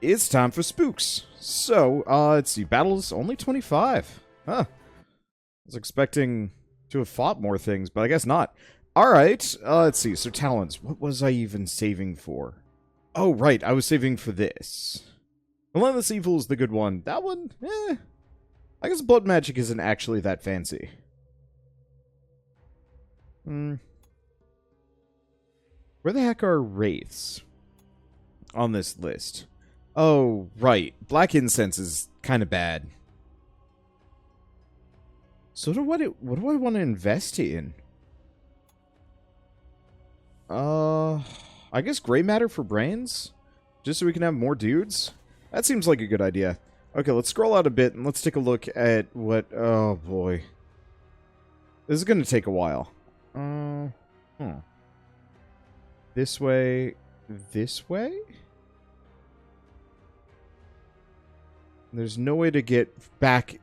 It's time for spooks. So, let's see. Battles only 25. Huh. I was expecting to have fought more things, but I guess not. Alright, let's see. So, talents. What was I even saving for? Oh, right. I was saving for this. Relentless Evil is the good one. That one, I guess blood magic isn't actually that fancy. Where the heck are wraiths on this list? Oh, right. Black incense is kind of bad. So what do I want to invest in? I guess gray matter for brains? Just so we can have more dudes? That seems like a good idea. Okay, let's scroll out a bit and let's take a look at what... Oh, boy. This is going to take a while. This way... This way? There's no way to get back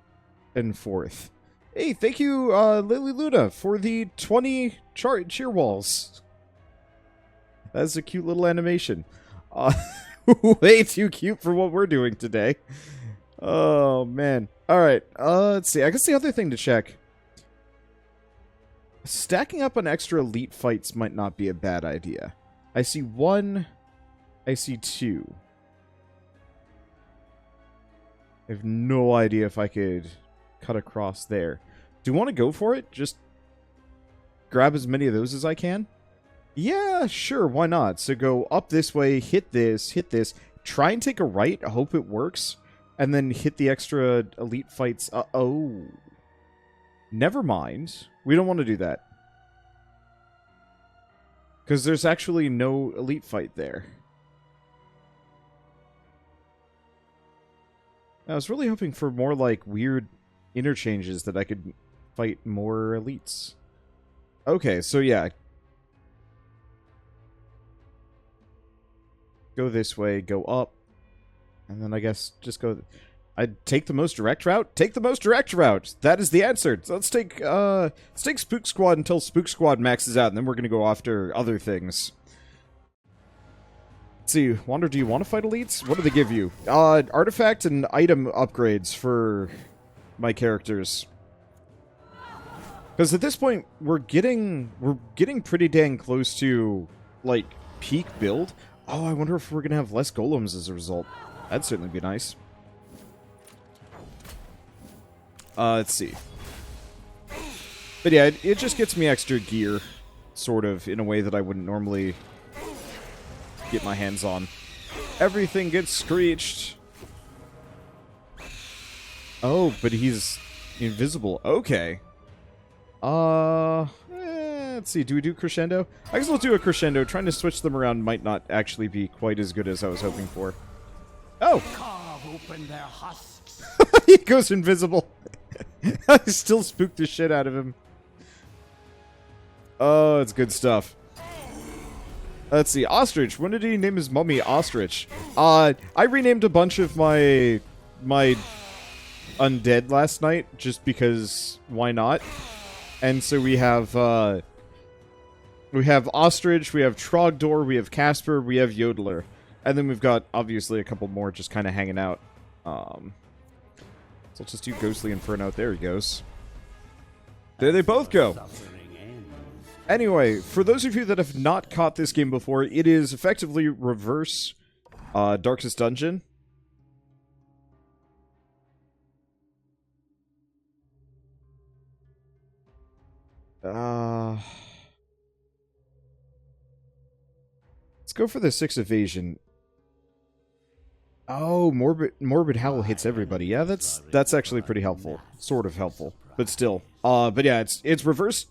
and forth. Hey, thank you, Lily Luna, for the 20 cheer walls. That's a cute little animation. Way too cute for what we're doing today. Oh, man. Alright, let's see. I guess the other thing to check. Stacking up on extra elite fights might not be a bad idea. I see 1. I see 2. I have no idea if I could cut across there. Do you want to go for it? Just grab as many of those as I can? Yeah, sure, why not? So go up this way, hit this, try and take a right, hope it works, and then hit the extra elite fights. Oh. Never mind. We don't want to do that. Because there's actually no elite fight there. I was really hoping for more, like, weird interchanges that I could fight more elites. Okay, so yeah. Go this way, go up. And then I guess just go... I'd take the most direct route? Take the most direct route! That is the answer! So let's take Spook Squad until Spook Squad maxes out, and then we're gonna go after other things. Let's see, Wander, do you want to fight elites? What do they give you? Artifact and item upgrades for my characters. Because at this point, we're getting pretty dang close to, like, peak build. Oh, I wonder if we're gonna have less golems as a result. That'd certainly be nice. Let's see. But yeah, it just gets me extra gear, sort of, in a way that I wouldn't normally get my hands on. Everything gets screeched. Oh, but he's invisible. Okay. Let's see. Do we do crescendo? I guess we'll do a crescendo. Trying to switch them around might not actually be quite as good as I was hoping for. Oh! Carve open their husks. He goes invisible. I still spooked the shit out of him. Oh, it's good stuff. Let's see. Ostrich. When did he name his mummy Ostrich? I renamed a bunch of my undead last night just because why not? And so we have Ostrich, we have Trogdor, we have Casper, we have Yodeler. And then we've got, obviously, a couple more just kind of hanging out. So let's just do Ghostly Inferno. There he goes. There they both go. Anyway, for those of you that have not caught this game before, it is effectively reverse Darkest Dungeon. Let's go for the 6 evasion. Oh, morbid howl hits everybody. Yeah, that's actually pretty helpful. Sort of helpful, but still. But yeah, it's reverse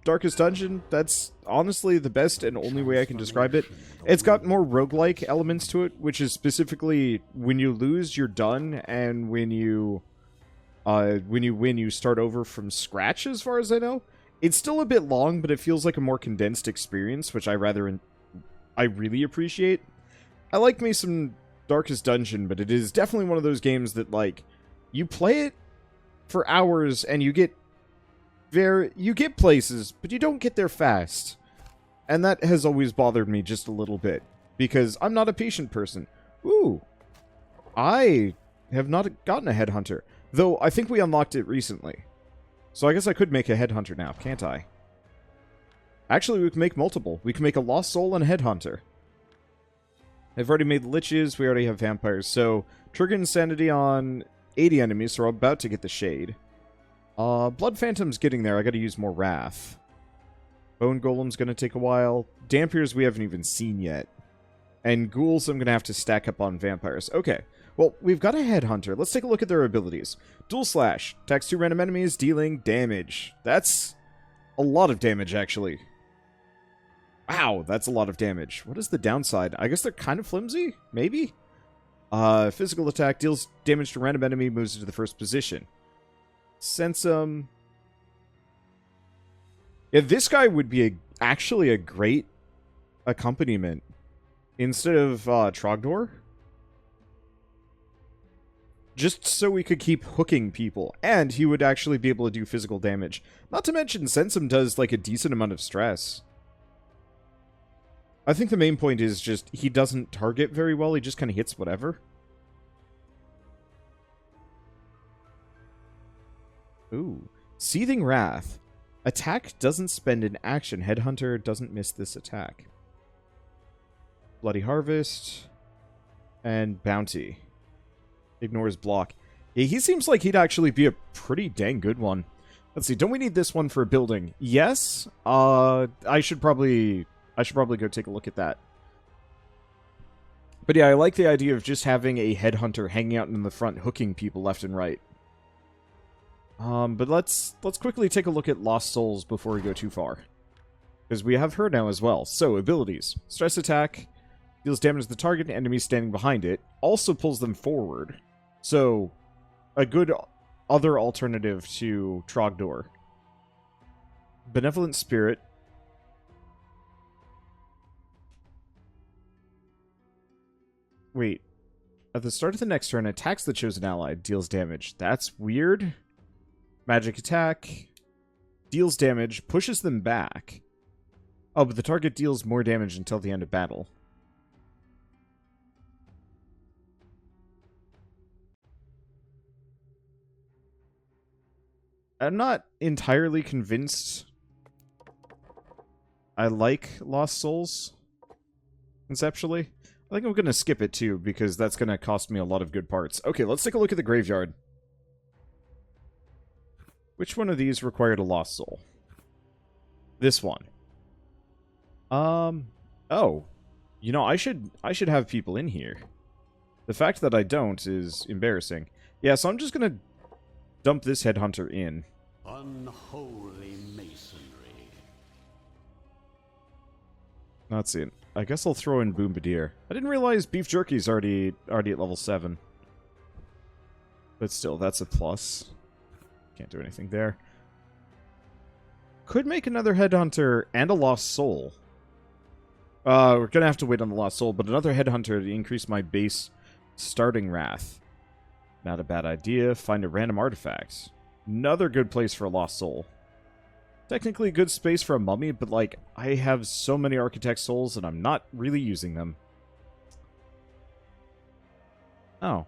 Darkest Dungeon. That's honestly the best and only way I can describe it. It's got more roguelike elements to it, which is specifically when you lose, you're done, and when you win, you start over from scratch, as far as I know. It's still a bit long, but it feels like a more condensed experience, which I really appreciate. I like me some Darkest Dungeon, but it is definitely one of those games that, like, you play it for hours and you get places, but you don't get there fast. And that has always bothered me just a little bit, because I'm not a patient person. Ooh. I have not gotten a headhunter. Though, I think we unlocked it recently. So I guess I could make a headhunter now, can't I? Actually, we can make multiple. We can make a lost soul and a headhunter. I've already made liches. We already have vampires. So, trigger insanity on 80 enemies, so we're about to get the shade. Blood Phantom's getting there. I gotta use more wrath. Bone Golem's gonna take a while. Dampiers we haven't even seen yet. And ghouls I'm gonna have to stack up on vampires. Okay. Well, we've got a headhunter. Let's take a look at their abilities. Dual slash. Attacks 2 random enemies, dealing damage. That's a lot of damage, actually. Wow, that's a lot of damage. What is the downside? I guess they're kind of flimsy? Maybe? Physical attack. Deals damage to random enemy, moves into the first position. Sensum. Yeah, this guy would be actually a great accompaniment. Instead of Trogdor. Just so we could keep hooking people. And he would actually be able to do physical damage. Not to mention, Sensum does, like, a decent amount of stress. I think the main point is just, he doesn't target very well, he just kind of hits whatever. Ooh. Seething Wrath. Attack doesn't spend an action. Headhunter doesn't miss this attack. Bloody Harvest. And Bounty. Ignores block. Yeah, he seems like he'd actually be a pretty dang good one. Let's see, don't we need this one for building? Yes. I should probably go take a look at that. But yeah, I like the idea of just having a headhunter hanging out in the front, hooking people left and right. But let's quickly take a look at Lost Souls before we go too far. Because we have her now as well. So, abilities. Stress attack. Deals damage to the target and enemies standing behind it. Also pulls them forward. So, a good other alternative to Trogdor. Benevolent Spirit. Wait. At the start of the next turn, attacks the chosen ally. Deals damage. That's weird. Magic attack. Deals damage. Pushes them back. Oh, but the target deals more damage until the end of battle. I'm not entirely convinced I like Lost Souls, conceptually. I think I'm going to skip it, too, because that's going to cost me a lot of good parts. Okay, let's take a look at the graveyard. Which one of these required a Lost Soul? This one. Oh. You know, I should have people in here. The fact that I don't is embarrassing. Yeah, so I'm just going to dump this headhunter in. Unholy masonry. Let's see. I guess I'll throw in Boombadier. I didn't realize Beef Jerky's already at level 7. But still, that's a plus. Can't do anything there. Could make another headhunter and a Lost Soul. We're gonna have to wait on the Lost Soul, but another headhunter to increase my base starting wrath. Not a bad idea. Find a random artifact. Another good place for a Lost Soul. Technically a good space for a mummy, but like, I have so many Architect Souls and I'm not really using them. Oh.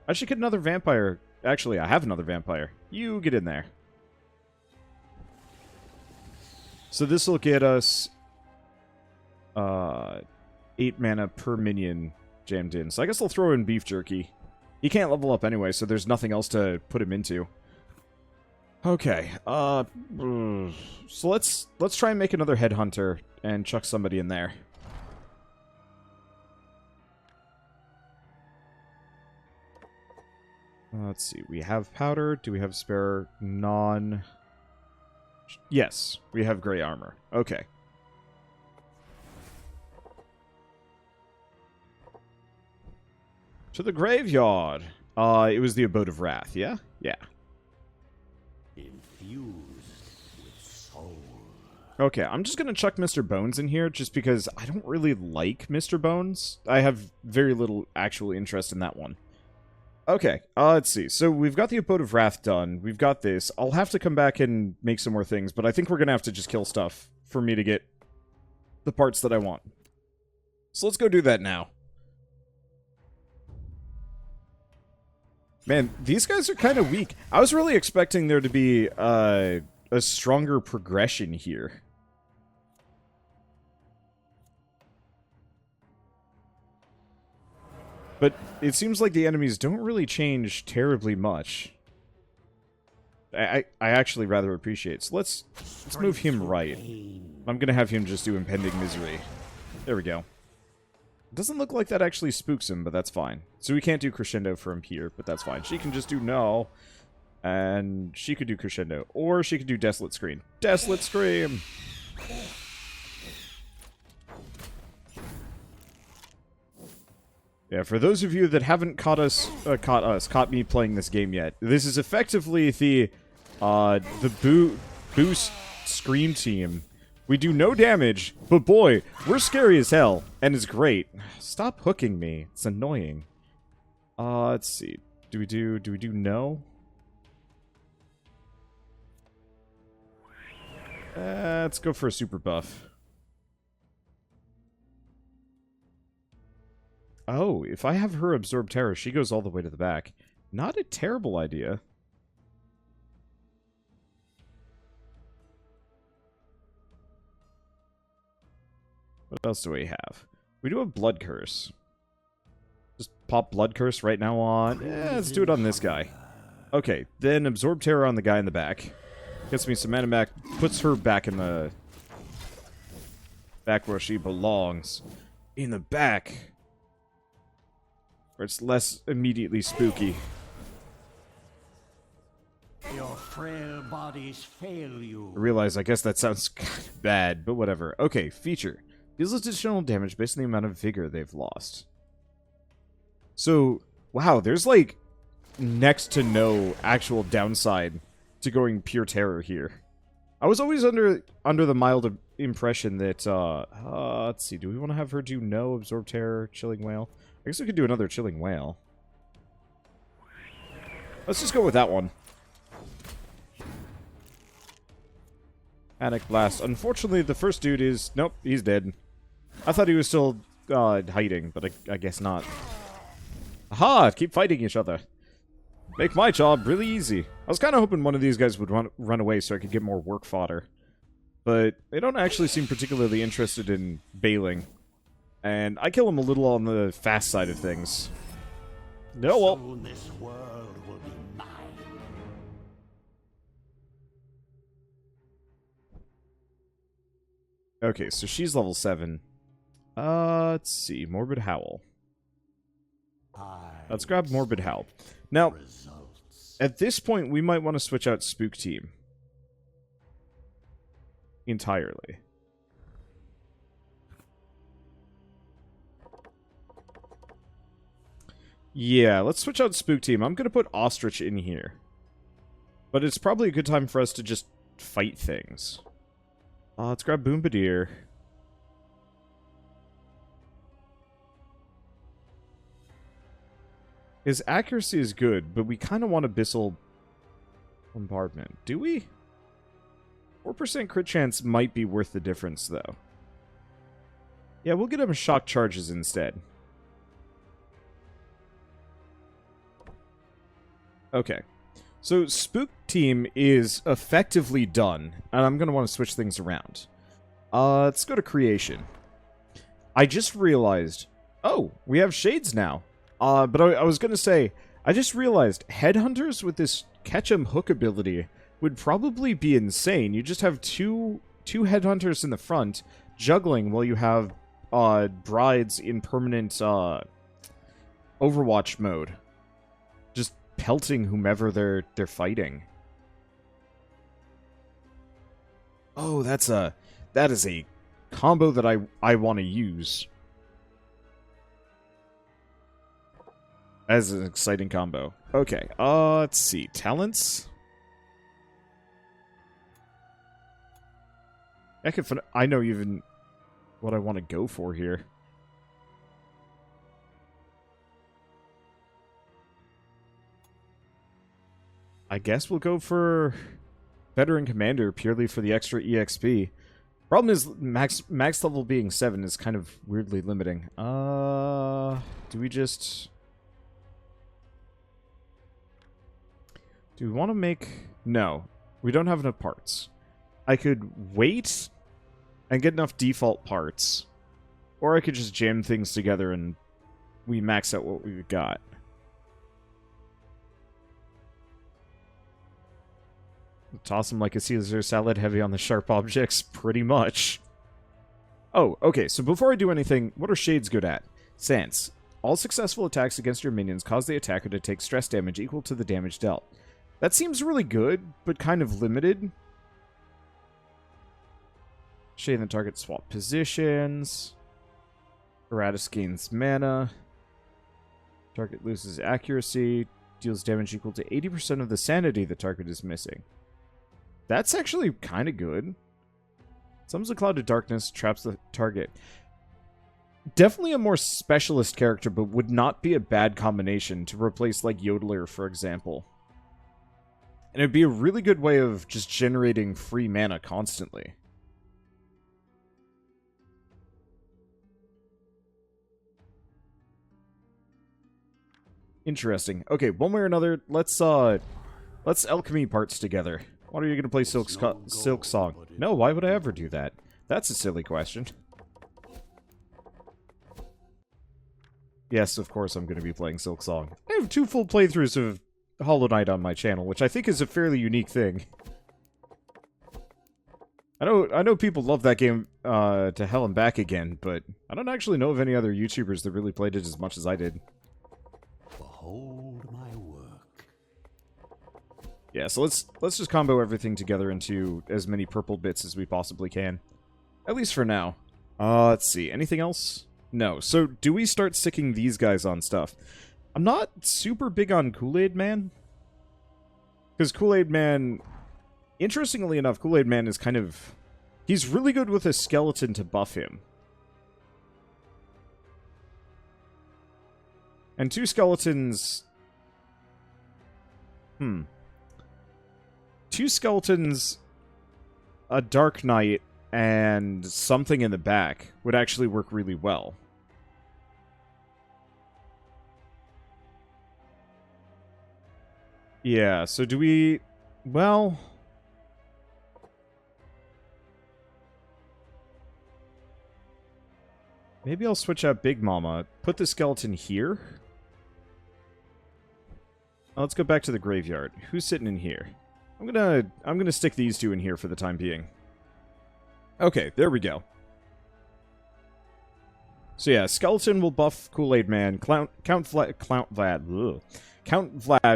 I should get another vampire. Actually, I have another vampire. You get in there. So this will get us 8 mana per minion jammed in. So I guess I'll throw in Beef Jerky. He can't level up anyway, so there's nothing else to put him into. Okay, so let's try and make another headhunter and chuck somebody in there. Let's see, we have powder. Do we have spare non... Yes, we have gray armor. Okay. To the graveyard. It was the Abode of Wrath, yeah? Yeah. Infused with soul. Okay, I'm just gonna chuck Mr. Bones in here, just because I don't really like Mr. Bones. I have very little actual interest in that one. Okay, let's see. So we've got the Abode of Wrath done. We've got this. I'll have to come back and make some more things, but I think we're gonna have to just kill stuff for me to get the parts that I want. So let's go do that now. Man, these guys are kind of weak. I was really expecting there to be a stronger progression here. But it seems like the enemies don't really change terribly much. I actually rather appreciate. So let's move him right. I'm gonna have him just do impending misery. There we go. It doesn't look like that actually spooks him, but that's fine. So we can't do crescendo from here, but that's fine. She can just do no, and she could do crescendo, or she could do desolate scream. Desolate scream. Yeah, for those of you that haven't caught me playing this game yet, this is effectively the boost scream team. We do no damage, but boy, we're scary as hell, and it's great. Stop hooking me. It's annoying. Let's see. Do we do no? Let's go for a super buff. Oh, if I have her absorb terror, she goes all the way to the back. Not a terrible idea. What else do we have? We do have blood curse. Just pop blood curse right now on. Let's do it on this guy. Okay, then absorb terror on the guy in the back. Gets me some mana back. Puts her back in the back where she belongs. In the back. Where it's less immediately spooky. Your frail bodies fail you. I realize, I guess that sounds kind of bad, but whatever. Okay, feature. Deals additional damage based on the amount of vigor they've lost. So, wow, there's like next to no actual downside to going pure terror here. I was always under the mild impression that, let's see, do we want to have her do no absorb terror, chilling whale? I guess we could do another chilling whale. Let's just go with that one. Panic blast. Unfortunately, the first dude is... Nope, he's dead. I thought he was still hiding, but I guess not. Aha! Keep fighting each other. Make my job really easy. I was kind of hoping one of these guys would run away so I could get more work fodder. But they don't actually seem particularly interested in bailing. And I kill him a little on the fast side of things. No, well. Soon this world will be mine. Okay, so she's level 7. Let's see. Morbid Howl. Let's grab Morbid Howl. Now, at this point, we might want to switch out Spook Team. Entirely. Yeah, let's switch out Spook Team. I'm going to put Ostrich in here. But it's probably a good time for us to just fight things. Let's grab Boombadir. His accuracy is good, but we kind of want Abyssal Bombardment. Do we? 4% crit chance might be worth the difference, though. Yeah, we'll get him Shock Charges instead. Okay. So, Spook Team is effectively done, and I'm going to want to switch things around. Let's go to Creation. I just realized... Oh, we have Shades now. But I was going to say, I just realized Headhunters with this Catch-em Hook ability would probably be insane. You just have two Headhunters in the front, juggling while you have Brides in permanent Overwatch mode. Just pelting whomever they're fighting. Oh, that is a combo that I want to use. As an exciting combo. Okay, let's see. Talents? I know even what I want to go for here. I guess we'll go for Veteran Commander purely for the extra EXP. Problem is, max level being 7 is kind of weirdly limiting. Do we just... Do we want to make... No. We don't have enough parts. I could wait and get enough default parts. Or I could just jam things together and we max out what we've got. Toss them like a Caesar salad, heavy on the sharp objects, pretty much. Oh, okay, so before I do anything, what are shades good at? Sense. All successful attacks against your minions cause the attacker to take stress damage equal to the damage dealt. That seems really good, but kind of limited. Shade and the target swap positions. Iratus gains mana. Target loses accuracy. Deals damage equal to 80% of the sanity the target is missing. That's actually kind of good. Summons a cloud of darkness, traps the target. Definitely a more specialist character, but would not be a bad combination to replace, like, Yodeler, for example. And it'd be a really good way of just generating free mana constantly. Interesting. Okay, one way or another, let's alchemy parts together. Why are you going to play Silk Song? No, why would I ever do that? That's a silly question. Yes, of course I'm going to be playing Silk Song. I have 2 full playthroughs of Hollow Knight on my channel, which I think is a fairly unique thing. I know people love that game to hell and back again, but I don't actually know of any other YouTubers that really played it as much as I did. Behold my work. Yeah, so let's just combo everything together into as many purple bits as we possibly can. At least for now. Let's see. Anything else? No. So, do we start sticking these guys on stuff? I'm not super big on Kool-Aid Man. Because Kool-Aid Man... Interestingly enough, Kool-Aid Man is kind of... He's really good with a skeleton to buff him. And 2 skeletons... 2 skeletons, a Dark Knight, and something in the back would actually work really well. Yeah, so do we... Well... Maybe I'll switch out Big Mama. Put the skeleton here. Let's go back to the graveyard. Who's sitting in here? I'm gonna stick these 2 in here for the time being. Okay, there we go. So yeah, skeleton will buff Kool-Aid Man. Count Vlad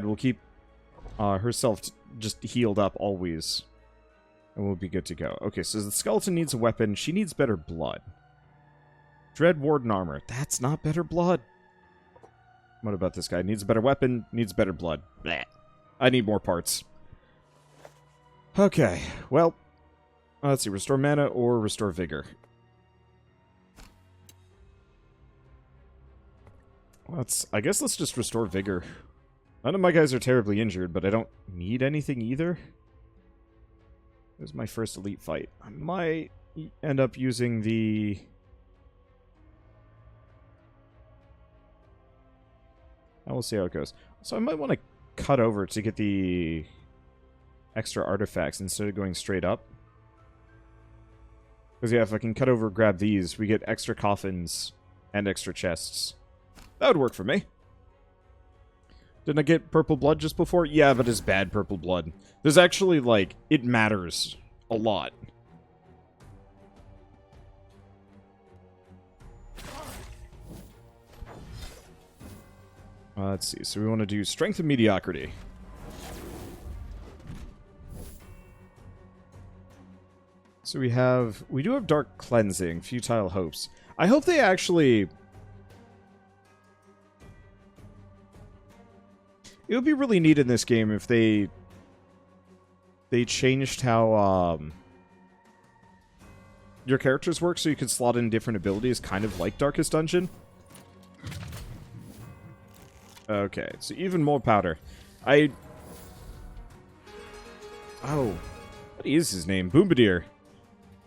will keep herself just healed up always, and we'll be good to go. Okay, so the skeleton needs a weapon. She needs better blood. Dread Warden armor. That's not better blood. What about this guy? Needs a better weapon. Needs better blood. Blech. I need more parts. Okay, well, let's see, restore mana or restore vigor. I guess let's just restore vigor. None of my guys are terribly injured, but I don't need anything either. This is my first elite fight. I might end up using the... We'll see how it goes. So I might want to cut over to get the extra artifacts instead of going straight up. Because yeah, if I can cut over, grab these, we get extra coffins and extra chests. That would work for me. Didn't I get purple blood just before? Yeah, but it's bad purple blood. There's actually, like, it matters a lot. Let's see. So we want to do Strength of Mediocrity. So we do have Dark Cleansing, Futile Hopes. I hope they actually... It would be really neat in this game if they changed how your characters work so you could slot in different abilities, kind of like Darkest Dungeon. Okay, so even more powder. Oh, what is his name? Boombadeer.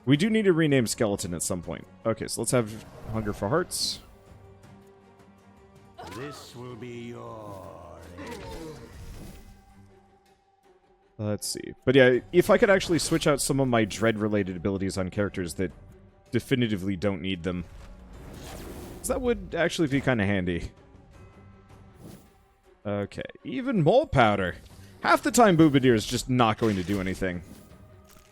We do need to rename Skeleton at some point. Okay, so let's have Hunger for Hearts. This will be your end. Let's see. But yeah, if I could actually switch out some of my dread-related abilities on characters that definitively don't need them, that would actually be kind of handy. Okay, even more powder. Half the time Boobadir is just not going to do anything.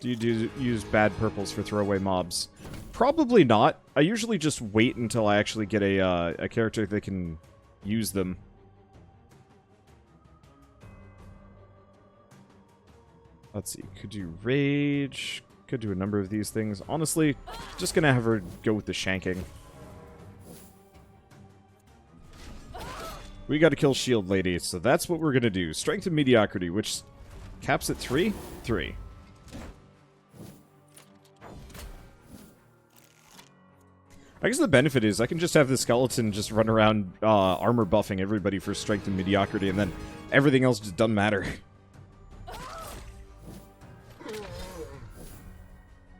Do you use bad purples for throwaway mobs? Probably not. I usually just wait until I actually get a character that can use them. Let's see. Could do rage. Could do a number of these things. Honestly, just gonna have her go with the shanking. We gotta kill Shield Lady, so that's what we're gonna do. Strength and Mediocrity, which caps at 3? 3. I guess the benefit is I can just have the skeleton just run around armor buffing everybody for Strength and Mediocrity, and then everything else just doesn't matter.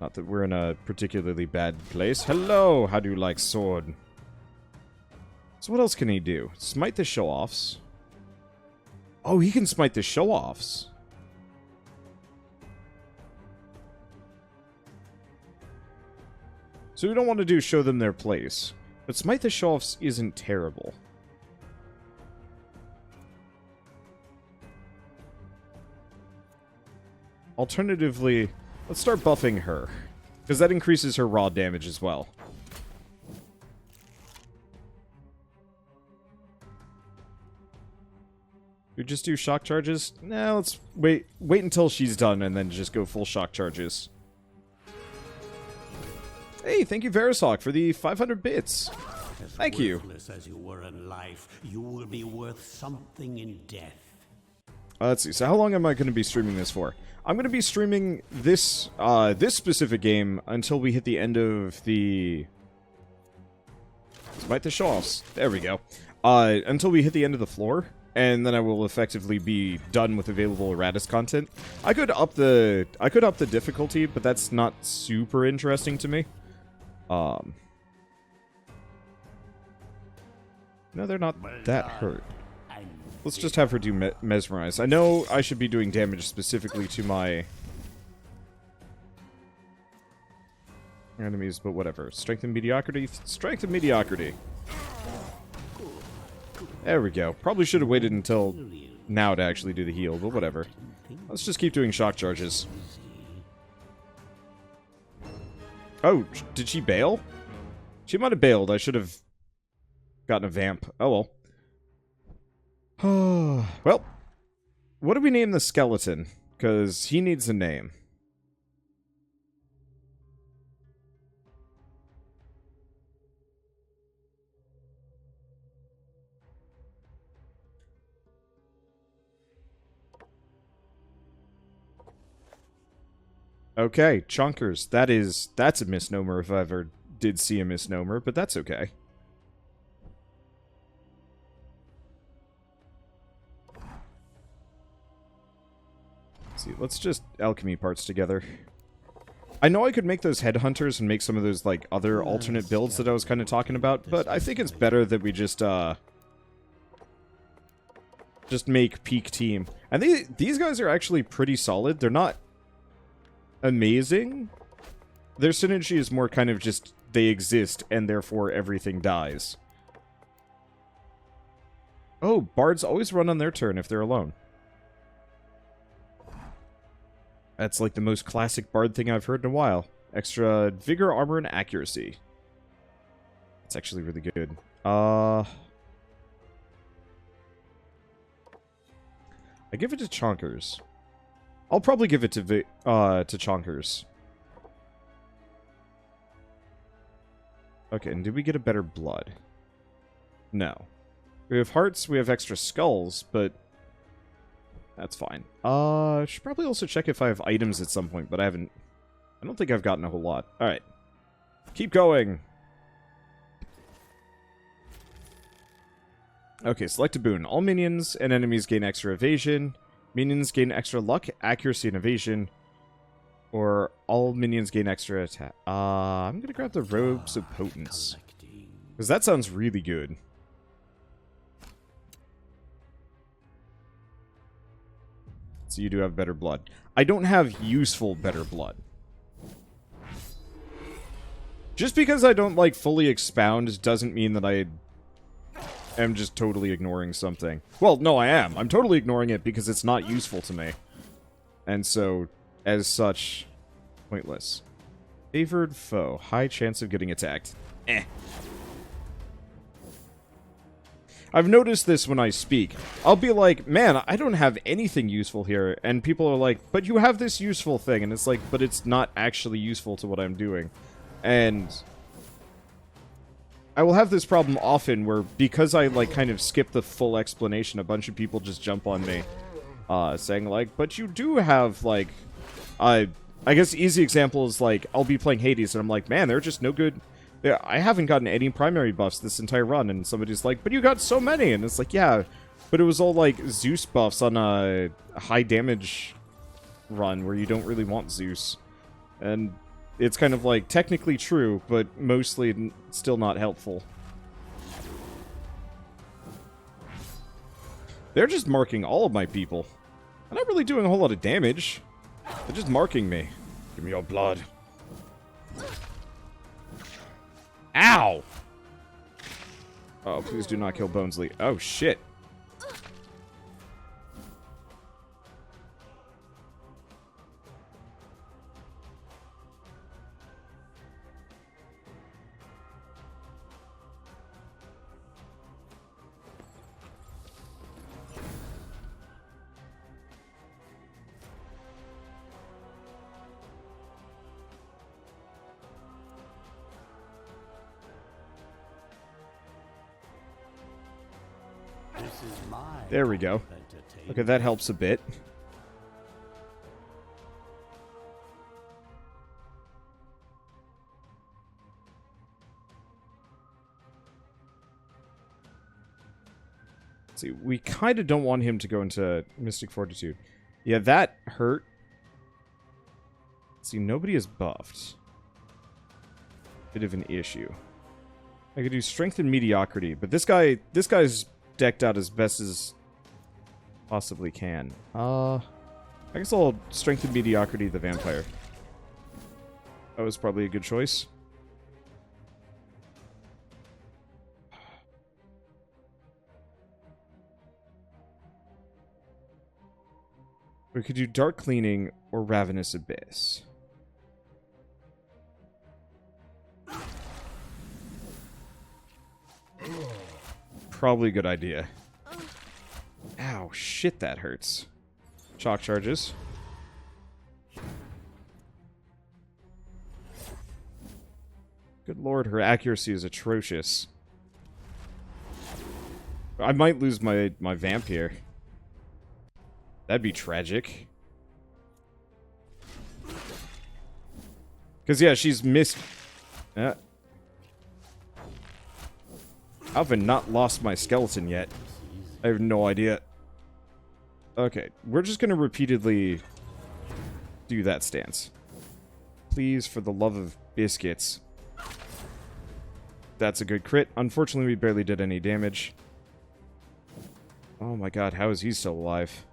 Not that we're in a particularly bad place. Hello! How do you like sword? So what else can he do? Smite the show-offs. Oh, he can smite the show-offs. So we don't want to do show them their place. But smite the show-offs isn't terrible. Alternatively, let's start buffing her. Because that increases her raw damage as well. You just do shock charges? Nah, let's wait until she's done and then just go full shock charges. Hey, thank you Verisok for the 500 bits. Thank you. As you were in life, you will be worth something in death. Let's see. So how long am I going to be streaming this for? I'm going to be streaming this this specific game until we hit the end of the... Smite the show-offs. There we go. Until we hit the end of the floor. And then I will effectively be done with available Iratus content. I could up the difficulty, but that's not super interesting to me. No, they're not that hurt. Let's just have her do mesmerize. I know I should be doing damage specifically to my enemies, but whatever. Strength and Mediocrity. Strength and Mediocrity. There we go. Probably should have waited until now to actually do the heal, but whatever. Let's just keep doing shock charges. Oh, did she bail? She might have bailed. I should have gotten a vamp. Oh well. Well, what do we name the skeleton? Because he needs a name. Okay, Chunkers. That's a misnomer if I ever did see a misnomer, but that's okay. Let's see, let's just alchemy parts together. I know I could make those headhunters and make some of those, like, other alternate builds that I was kind of talking about, but I think it's better that we just make peak team. And these guys are actually pretty solid. They're not amazing. Their synergy is more kind of just they exist and therefore everything dies. Oh, bards always run on their turn if they're alone. That's like the most classic bard thing I've heard in a while. Extra vigor, armor, and accuracy. It's actually really good. I give it to Chonkers. I'll probably give it to Chonkers. Okay, and did we get a better blood? No. We have hearts, we have extra skulls, but that's fine. Should probably also check if I have items at some point, but I haven't. I don't think I've gotten a whole lot. Alright. Keep going. Okay, select a boon. All minions and enemies gain extra evasion. Minions gain extra luck, accuracy, and evasion. Or all minions gain extra attack. I'm gonna grab the Robes of Potence. Because that sounds really good. So you do have better blood. I don't have useful better blood. Just because I don't, like, fully expound doesn't mean that I am just totally ignoring something. Well, no, I am. I'm totally ignoring it because it's not useful to me. And so, as such, pointless. Favored foe. High chance of getting attacked. Eh. I've noticed this when I speak. I'll be like, man, I don't have anything useful here. And people are like, but you have this useful thing. And it's like, but it's not actually useful to what I'm doing. And I will have this problem often where, because I, like, kind of skip the full explanation, a bunch of people just jump on me, saying, like, but you do have, like, I guess easy example is, like, I'll be playing Hades, and I'm like, man, they're just no good. I haven't gotten any primary buffs this entire run, and somebody's like, but you got so many, and it's like, yeah, but it was all, like, Zeus buffs on a high damage run where you don't really want Zeus. And it's kind of like technically true, but mostly still not helpful. They're just marking all of my people. I'm not really doing a whole lot of damage. They're just marking me. Give me your blood. Ow! Oh, please do not kill Bonesley. Oh, shit. There we go. Okay, that helps a bit. Let's see, we kind of don't want him to go into Mystic Fortitude. Yeah, that hurt. Let's see, nobody is buffed. Bit of an issue. I could do Strength and Mediocrity, but this guy's decked out as best as possibly can. I guess I'll Strength and Mediocrity the Vampire. That was probably a good choice. We could do Dark Cleaning or Ravenous Abyss. Probably a good idea. Ow, shit, that hurts. Chalk charges. Good lord, her accuracy is atrocious. I might lose my vamp here. That'd be tragic. Because, yeah, she's missed... I've not lost my skeleton yet. I have no idea. Okay, we're just going to repeatedly do that stance. Please, for the love of biscuits. That's a good crit. Unfortunately, we barely did any damage. Oh my god, how is he still alive?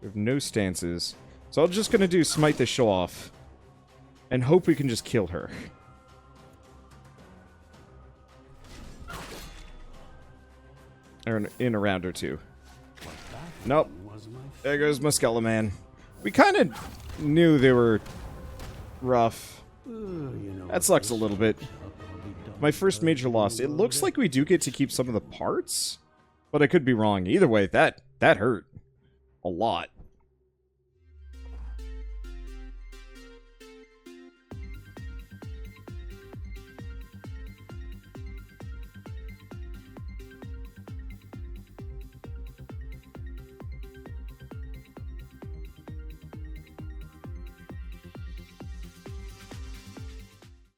We have no stances. So I'm just going to do Smite the Show Off. And hope we can just kill her. Or in a round or two. Nope. There goes my Skeleton Man. We kind of knew they were rough. That sucks a little bit. My first major loss. It looks like we do get to keep some of the parts. But I could be wrong. Either way, that hurt. A lot.